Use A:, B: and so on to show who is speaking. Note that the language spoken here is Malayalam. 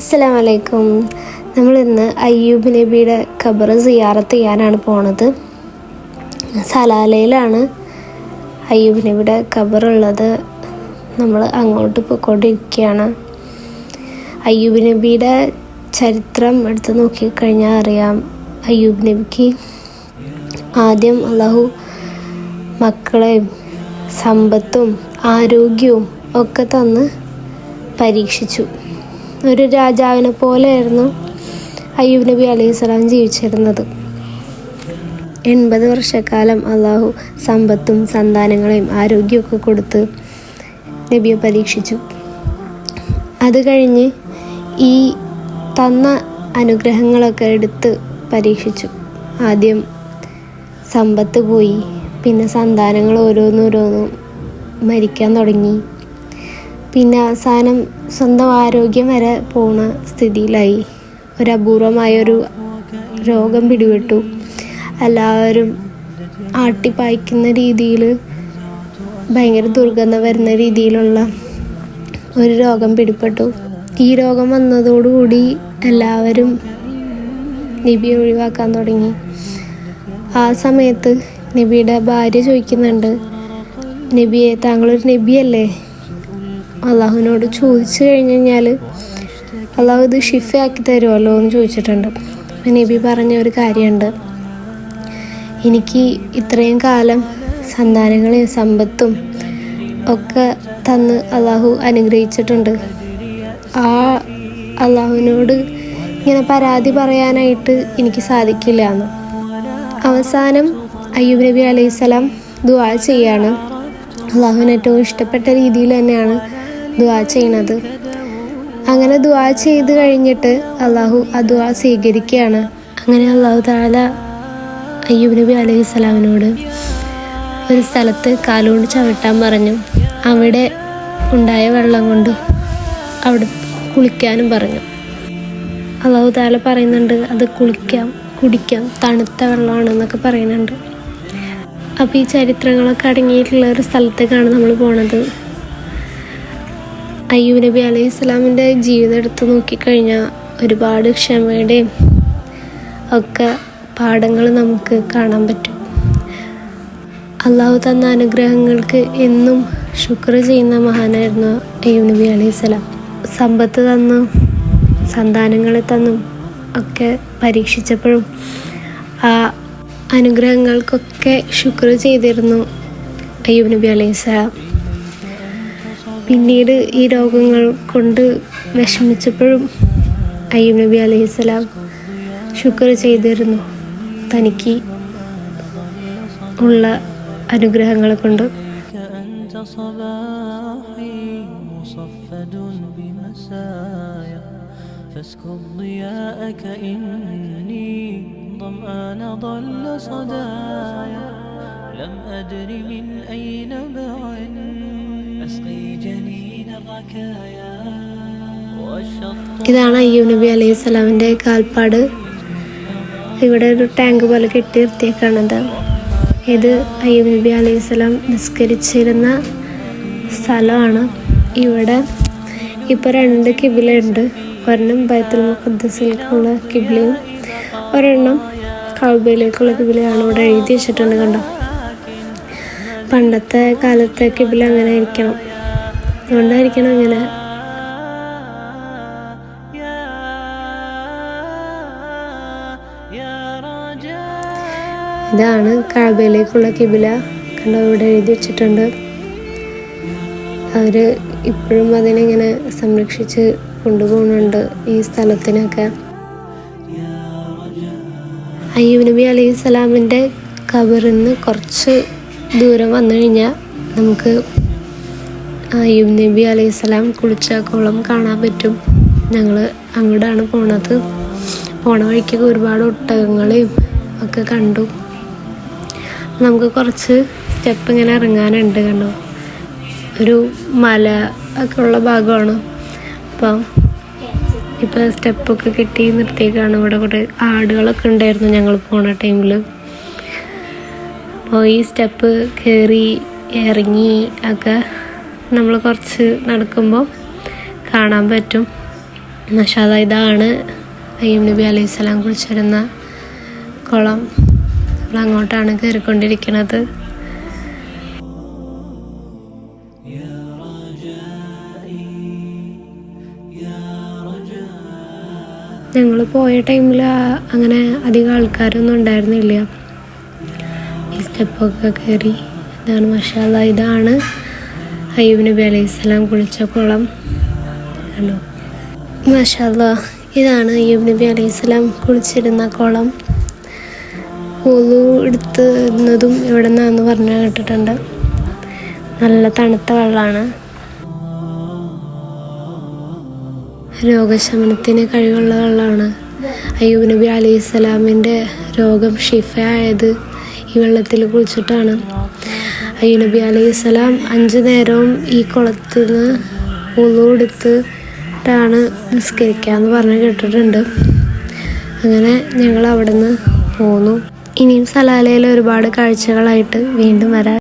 A: അസ്സലാമു അലൈക്കും. നമ്മളിന്ന് അയ്യൂബ് നബിയുടെ ഖബർ സിയാറത്ത് ചെയ്യാനാണ് പോണത്. സലാലയിലാണ് അയ്യൂബ് നബിയുടെ ഖബറുള്ളത്. നമ്മൾ അങ്ങോട്ട് പോയിക്കൊണ്ടിരിക്കുകയാണ്. അയ്യൂബ് നബിയുടെ ചരിത്രം എടുത്ത് നോക്കിക്കഴിഞ്ഞാൽ അറിയാം, അയ്യൂബ് നബിക്ക് ആദ്യം അള്ളാഹു മക്കളെയും സമ്പത്തും ആരോഗ്യവും ഒക്കെ തന്ന് പരീക്ഷിച്ചു. ഒരു രാജാവിനെ പോലെയായിരുന്നു അയ്യൂബ് നബി അലൈഹിസ്സലാം ജീവിച്ചിരുന്നത്. 80 വർഷക്കാലം അള്ളാഹു സമ്പത്തും സന്താനങ്ങളെയും ആരോഗ്യമൊക്കെ കൊടുത്ത് നബിയെ പരീക്ഷിച്ചു. അത് കഴിഞ്ഞ് ഈ തന്ന അനുഗ്രഹങ്ങളൊക്കെ എടുത്ത് പരീക്ഷിച്ചു. ആദ്യം സമ്പത്ത് പോയി, പിന്നെ സന്താനങ്ങൾ ഓരോന്നോരോന്നും മരിക്കാൻ തുടങ്ങി. പിന്നെ അവസാനം സ്വന്തം ആരോഗ്യം വരെ പോണ സ്ഥിതിയിലായി. അപൂർവമായൊരു രോഗം പിടിപെട്ടു. എല്ലാവരും ആട്ടിപ്പായ്ക്കുന്ന രീതിയിൽ ഭയങ്കര ദുർഗന്ധം വരുന്ന രീതിയിലുള്ള ഒരു രോഗം പിടിപെട്ടു. ഈ രോഗം വന്നതോടുകൂടി എല്ലാവരും നബിയെ ഒഴിവാക്കാൻ തുടങ്ങി. ആ സമയത്ത് നബിയുടെ ഭാര്യ ചോദിക്കുന്നുണ്ട്, നബിയെ, താങ്കളൊരു നബിയല്ലേ? അള്ളാഹുവിനോട് ചോദിച്ചു കഴിഞ്ഞ് കഴിഞ്ഞാൽ അള്ളാഹു ഇത് ഷിഫയാക്കി തരുമല്ലോ എന്ന് ചോദിച്ചിട്ടുണ്ട്. നബി പറഞ്ഞ ഒരു കാര്യമുണ്ട്, എനിക്ക് ഇത്രയും കാലം സന്താനങ്ങളെയും സമ്പത്തും ഒക്കെ തന്ന് അള്ളാഹു അനുഗ്രഹിച്ചിട്ടുണ്ട്. ആ അള്ളാഹുവിനോട് ഇങ്ങനെ പരാതി പറയാനായിട്ട് എനിക്ക് സാധിക്കില്ല എന്ന്. അവസാനം അയ്യൂബ് നബി അലൈഹിസ്സലാം ദുആ ചെയ്യാണ്. അള്ളാഹുവിന് ഏറ്റവും ഇഷ്ടപ്പെട്ട രീതിയിൽ തന്നെയാണ് ദുആ ചെയ്യണത്. അങ്ങനെ ദുആ ചെയ്ത് കഴിഞ്ഞിട്ട് അള്ളാഹു ആ ദുആ സ്വീകരിക്കുകയാണ്. അങ്ങനെ അള്ളാഹു തആല അയ്യൂബ് നബി അലൈഹിസ്സലാമിനോട് ഒരു സ്ഥലത്ത് കാലുകൊണ്ട് ചവിട്ടാൻ പറഞ്ഞു. അവിടെ ഉണ്ടായ വെള്ളം കൊണ്ട് അവിടെ കുളിക്കാനും പറഞ്ഞു. അള്ളാഹു തആല പറയുന്നുണ്ട്, അത് കുടിക്കാം, തണുത്ത വെള്ളമാണെന്നൊക്കെ പറയുന്നുണ്ട്. അപ്പോൾ ഈ ചരിത്രങ്ങളൊക്കെ അടങ്ങിയിട്ടുള്ള ഒരു സ്ഥലത്തേക്കാണ് നമ്മൾ പോണത്. അയ്യൂബ് നബി അലൈഹിസ്സലാമിൻ്റെ ജീവിതം എടുത്ത് നോക്കിക്കഴിഞ്ഞാൽ ഒരുപാട് ക്ഷമയുടെയും ഒക്കെ പാഠങ്ങൾ നമുക്ക് കാണാൻ പറ്റും. അള്ളാഹു തന്ന അനുഗ്രഹങ്ങൾക്ക് എന്നും ശുക്ർ ചെയ്യുന്ന മഹാനായിരുന്നു അയ്യൂബ് നബി അലൈഹിസ്സലാം. സമ്പത്ത് തന്നും സന്താനങ്ങളെ തന്നും ഒക്കെ പരീക്ഷിച്ചപ്പോഴും ആ അനുഗ്രഹങ്ങൾക്കൊക്കെ ശുക്ർ ചെയ്തിരുന്നു അയ്യൂബ് നബി അലൈഹിസ്സലാം. പിന്നീട് ഈ രോഗങ്ങൾ കൊണ്ട് വിഷമിച്ചപ്പോഴും അയ്യൂബ് നബി അലൈഹിസ്സലാം ശുക്ർ ചെയ്തിരുന്നു തനിക്ക് ഉള്ള അനുഗ്രഹങ്ങളെ കൊണ്ട്. فاسكب ضياءك إني ظمآن ضل صدايا لم أدر من أين بعد أسقي جنين الركايا. ഇതാണ് അയ്യൂബ് നബി അലൈഹിസ്സലാമിൻ്റെ കാൽപ്പാട്. ഇവിടെ ഒരു ടാങ്ക് പോലെ കെട്ടി നിർത്തിയേക്കാണത്. ഇത് അയ്യൂബ് നബി അലൈഹിസ്സലാം നിസ്കരിച്ചിരുന്ന സ്ഥലമാണ്. ഇവിടെ ഇപ്പോൾ 2 കിബിലയുണ്ട്. ഒരെണ്ണം ബൈത്തുൽ മുഖദ്ദസിലേക്കുള്ള കിബിലയും ഒരെണ്ണം കഅബയിലേക്കുള്ള കിബിലയാണ് ഇവിടെ എഴുതി വെച്ചിട്ടുണ്ട്. കണ്ടോ, പണ്ടത്തെ കാലത്തെ കിബില അങ്ങനെ ആയിരിക്കണം, അതുകൊണ്ടായിരിക്കണം അങ്ങനെ. ഇതാണ് കഅബയിലേക്കുള്ള കിബില. കണ്ടോ, ഇവിടെ എഴുതി വെച്ചിട്ടുണ്ട്. അവർ ഇപ്പോഴും അതിനെങ്ങനെ സംരക്ഷിച്ച് കൊണ്ടുപോകുന്നുണ്ട് ഈ സ്ഥലത്തിനൊക്കെ. അയ്യൂബ് നബി അലൈഹിസ്സലാമിൻ്റെ ഖബറിൽ നിന്ന് കുറച്ച് ദൂരം വന്നു കഴിഞ്ഞാൽ നമുക്ക് അയ്യൂബ് നബി അലൈഹിസ്സലാം കുളിച്ച കുളം കാണാൻ പറ്റും. ഞങ്ങൾ അങ്ങോട്ടാണ് പോണത്. പോണ വഴിക്ക് ഒരുപാട് ഒട്ടകങ്ങളെയും ഒക്കെ കണ്ടു. നമുക്ക് കുറച്ച് സ്റ്റെപ്പ് ഇങ്ങനെ ഇറങ്ങാനുണ്ട്. കണ്ടോ, ഒരു മല ഒക്കെ ഉള്ള ഭാഗമാണ്. അപ്പം ഇപ്പോൾ സ്റ്റെപ്പൊക്കെ കെട്ടി നിർത്തിയേക്കാണ്. ഇവിടെ കൂടെ ആടുകളൊക്കെ ഉണ്ടായിരുന്നു ഞങ്ങൾ പോണ ടൈമിൽ. അപ്പോൾ ഈ സ്റ്റെപ്പ് കയറി ഇറങ്ങി ഒക്കെ നമ്മൾ കുറച്ച് നടക്കുമ്പോൾ കാണാൻ പറ്റും. മാഷാ അല്ലാഹ്, ഇതാണ് അയ്യൂബ് നബി അലൈഹിസ്സലാം കുളിച്ചിരുന്ന കുളം. നമ്മൾ അങ്ങോട്ടാണ് കയറിക്കൊണ്ടിരിക്കുന്നത്. ഞങ്ങൾ പോയ ടൈമിൽ അങ്ങനെ അധികം ആൾക്കാരൊന്നും ഉണ്ടായിരുന്നില്ല. ഈ സ്റ്റെപ്പൊക്കെ കയറി. ഇതാണ് മാഷാ അല്ലാഹ്, ഇതാണ് അയ്യൂബ് നബി അലൈഹിസ്സലാം കുളിച്ച കുളം. കണ്ടോ? മാഷാ അല്ലാഹ്, ഇതാണ് അയ്യൂബ് നബി അലൈഹിസ്സലാം കുളിച്ചിരുന്ന കുളം. വുളു എടുത്തുന്നതും ഇവിടെ നിന്നാന്ന് പറഞ്ഞു കേട്ടിട്ടുണ്ട്. നല്ല തണുത്ത വെള്ളമാണ്. രോഗശമനത്തിന് കഴിവുള്ള വെള്ളമാണ്. അയ്യൂബ് നബി അലൈഹിസ്സലാമിൻ്റെ രോഗം ഷിഫയായത് ഈ വെള്ളത്തിൽ കുളിച്ചിട്ടാണ്. അയ്യൂബ് നബി അലൈഹിസ്സലാം 5 നേരവും ഈ കുളത്തിൽ നിന്ന് വുളു എടുത്തിട്ടാണ് നിസ്കരിക്കാമെന്ന് പറഞ്ഞ് കേട്ടിട്ടുണ്ട്. അങ്ങനെ ഞങ്ങൾ അവിടെ നിന്ന് പോന്നു. ഇനിയും സലാലയിൽ ഒരുപാട് കാഴ്ചകളായിട്ട് വീണ്ടും വരാം.